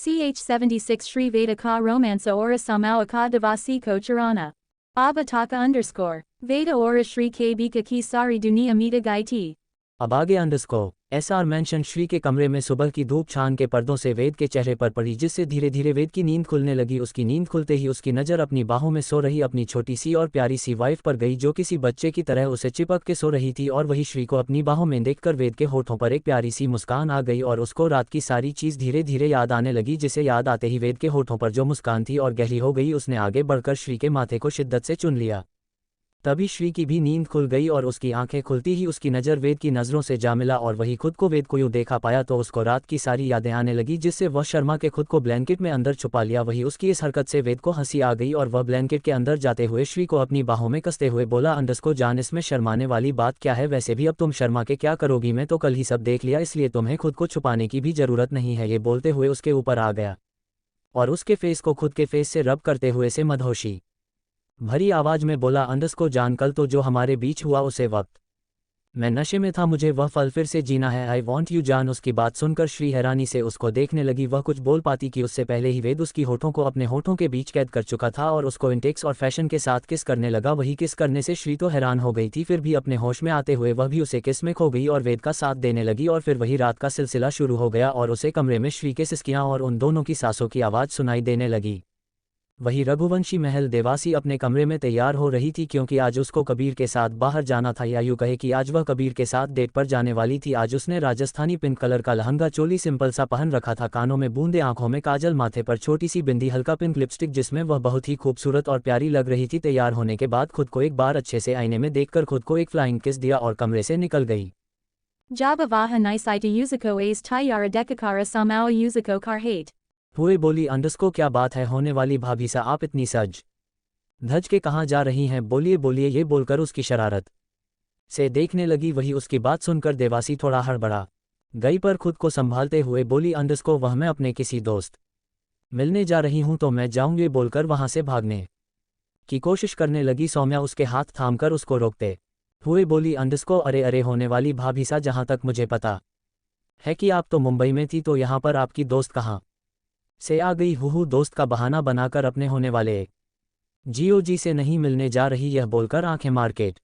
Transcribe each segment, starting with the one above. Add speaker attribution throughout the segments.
Speaker 1: ch76 Shri Veda ka romansa ora samao ka devasi ko charana. Abataka_. Veda ora Shri K ki sari dunia mita gaiti.
Speaker 2: अब आगे SR mention Shri के कमरे में सुबह की धूप छान के पर्दों से वेद के चेहरे पर पड़ी, जिससे धीरे धीरे वेद की नींद खुलने लगी। उसकी नींद खुलते ही उसकी नज़र अपनी बाहों में सो रही अपनी छोटी सी और प्यारी सी वाइफ पर गई, जो किसी बच्चे की तरह उसे चिपक के सो रही थी। और वही श्री को अपनी बाहों में देखकर वेद के होठों पर एक प्यारी सी मुस्कान आ गई और उसको रात की सारी चीज़ धीरे धीरे याद आने लगी, जिसे याद आते ही वेद के होठों पर जो मुस्कान थी और गहरी हो गई। उसने आगे बढ़कर श्री के माथे को शिद्दत से चुन लिया। तभी श्री की भी नींद खुल गई और उसकी आंखें खुलती ही उसकी नज़र वेद की नज़रों से जा मिला और वही खुद को वेद को यूं देखा पाया तो उसको रात की सारी यादें आने लगी, जिससे वह शर्मा के खुद को ब्लैंकेट में अंदर छुपा लिया। वही उसकी इस हरकत से वेद को हंसी आ गई और वह ब्लैंकेट के अंदर जाते हुए श्री को अपनी बाहों में कसते हुए बोला, जान, इसमें शर्माने वाली बात क्या है? वैसे भी अब तुम शर्मा के क्या करोगी? मैं तो कल ही सब देख लिया, इसलिए तुम्हें खुद को छुपाने की भी ज़रूरत नहीं है। ये बोलते हुए उसके ऊपर आ गया और उसके फेस को खुद के फेस से रब करते हुए से मदहोशी भरी आवाज में बोला, जान, कल तो जो हमारे बीच हुआ उसे वक्त मैं नशे में था, मुझे वह पल फिर से जीना है। आई वॉन्ट यू जान। उसकी बात सुनकर श्री हैरानी से उसको देखने लगी। वह कुछ बोल पाती कि उससे पहले ही वेद उसकी होठों को अपने होठों के बीच कैद कर चुका था और उसको इंटेक्स और फैशन के साथ किस करने लगा। वही किस करने से श्री तो हैरान हो गई थी, फिर भी अपने होश में आते हुए वह भी उसे किस में खो गई और वेद का साथ देने लगी। और फिर वही रात का सिलसिला शुरू हो गया और उसे कमरे में श्री के सिसकियां और उन दोनों की सांसों की आवाज़ सुनाई देने लगी। वही रघुवंशी महल देवासी अपने कमरे में तैयार हो रही थी, क्योंकि आज उसको कबीर के साथ बाहर जाना था, या यूँ कहे कि आज वह कबीर के साथ डेट पर जाने वाली थी। आज उसने राजस्थानी पिंक कलर का लहंगा चोली सिंपल सा पहन रखा था, कानों में बूंदे, आंखों में काजल, माथे पर छोटी सी बिंदी, हल्का पिंक लिपस्टिक, जिसमें वह बहुत ही खूबसूरत और प्यारी लग रही थी। तैयार होने के बाद खुद को एक बार अच्छे से आईने में देखकर खुद को एक फ्लाइंग किस दिया और कमरे से निकल गई।
Speaker 1: Jabavaha nisaita Yuzuko ace Tayara dekakara samao Yuzuko karhate.
Speaker 2: हुए बोली, क्या बात है होने वाली भाभी सा, आप इतनी सज धज के कहाँ जा रही हैं? बोलिए बोलिए, ये बोलकर उसकी शरारत से देखने लगी। वही उसकी बात सुनकर देवासी थोड़ा हड़बड़ा गई, पर खुद को संभालते हुए बोली, वह मैं अपने किसी दोस्त मिलने जा रही हूँ, तो मैं जाऊँगी बोलकर वहाँ से भागने की कोशिश करने लगी। सौम्या उसके हाथ थामकर उसको रोकते हुए बोली, अरे अरे होने वाली भाभी सा, जहाँ तक मुझे पता है कि आप तो मुंबई में थी, तो यहाँ पर आपकी दोस्त कहाँ से आ गई? दोस्त का बहाना बनाकर अपने होने वाले जीओजी से नहीं मिलने जा रही, यह बोलकर आंखें market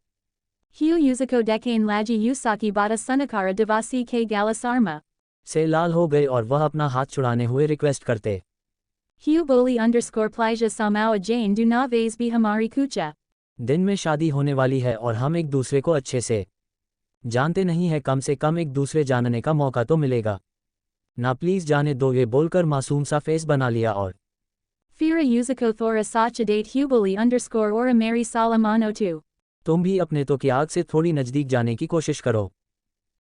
Speaker 1: Hiu Yuzuko dekane laji Yusaki bata sunakara devasi ke galasarma.
Speaker 2: से लाल हो गए और वह अपना हाथ छुड़ाने हुए रिक्वेस्ट करते
Speaker 1: Hiu boli_plaja samao jane du na vase bi hamari kucha.
Speaker 2: दिन में शादी होने वाली है और हम एक दूसरे को अच्छे से जानते नहीं है, कम से कम एक दूसरे जानने का मौका तो मिलेगा ना, प्लीज जाने दो। ये बोलकर मासूम सा फेस बना लिया और
Speaker 1: Fira Yuzuko thora sacha date huboli_ora mary salamano tu.
Speaker 2: तुम भी अपने तो की आग से थोड़ी नज़दीक जाने की कोशिश करो।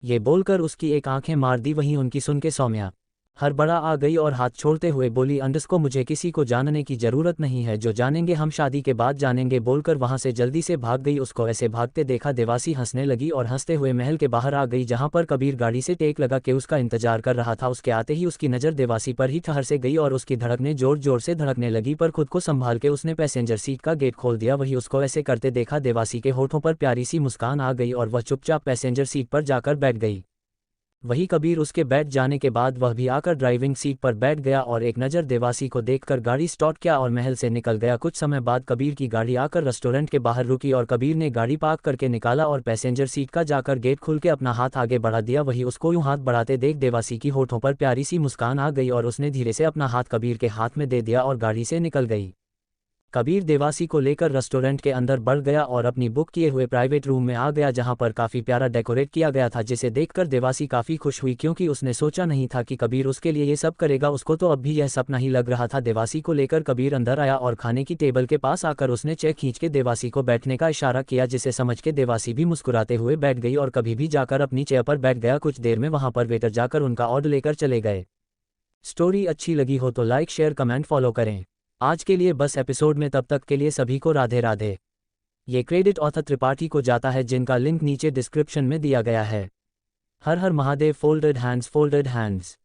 Speaker 2: ये बोलकर उसकी एक आंखें मार दी। वहीं उनकी सुन के सौम्या हड़बड़ा आ गई और हाथ छोड़ते हुए बोली, मुझे किसी को जानने की ज़रूरत नहीं है, जो जानेंगे हम शादी के बाद जानेंगे, बोलकर वहाँ से जल्दी से भाग गई। उसको ऐसे भागते देखा देवासी हंसने लगी और हंसते हुए महल के बाहर आ गई, जहाँ पर कबीर गाड़ी से टेक लगा के उसका इंतजार कर रहा था। उसके आते ही उसकी नज़र देवासी पर ही ठहर से गई और उसकी धड़कने जोर जोर से धड़कने लगी, पर खुद को संभाल के उसने पैसेंजर सीट का गेट खोल दिया। वही उसको ऐसे करते देखा देवासी के होठों पर प्यारी सी मुस्कान आ गई और वह चुपचाप पैसेंजर सीट पर जाकर बैठ गई। वही कबीर उसके बैठ जाने के बाद वह भी आकर ड्राइविंग सीट पर बैठ गया और एक नज़र देवासी को देखकर गाड़ी स्टार्ट किया और महल से निकल गया। कुछ समय बाद कबीर की गाड़ी आकर रेस्टोरेंट के बाहर रुकी और कबीर ने गाड़ी पार्क करके निकाला और पैसेंजर सीट का जाकर गेट खुल के अपना हाथ आगे बढ़ा दिया। वही उसको यूं हाथ बढ़ाते देख देवासी की होठों पर प्यारी सी मुस्कान आ गई और उसने धीरे से अपना हाथ कबीर के हाथ में दे दिया और गाड़ी से निकल गई। कबीर देवासी को लेकर रेस्टोरेंट के अंदर बढ़ गया और अपनी बुक किए हुए प्राइवेट रूम में आ गया, जहां पर काफ़ी प्यारा डेकोरेट किया गया था, जिसे देखकर देवासी काफ़ी खुश हुई, क्योंकि उसने सोचा नहीं था कि कबीर उसके लिए ये सब करेगा। उसको तो अब भी यह सपना ही लग रहा था। देवासी को लेकर कबीर अंदर आया और खाने की टेबल के पास आकर उसने चेयर खींच के देवासी को बैठने का इशारा किया, जिसे समझ के देवासी भी मुस्कुराते हुए बैठ गई और कभी भी जाकर अपनी चेयर पर बैठ गया। कुछ देर में वहाँ पर वेटर जाकर उनका ऑर्डर लेकर चले गए। स्टोरी अच्छी लगी हो तो लाइक, शेयर, कमेंट, फॉलो करें। आज के लिए बस एपिसोड में, तब तक के लिए सभी को राधे राधे। ये क्रेडिट ऑथर त्रिपाठी को जाता है, जिनका लिंक नीचे डिस्क्रिप्शन में दिया गया है। Har Har Mahadev. Folded hands, folded hands.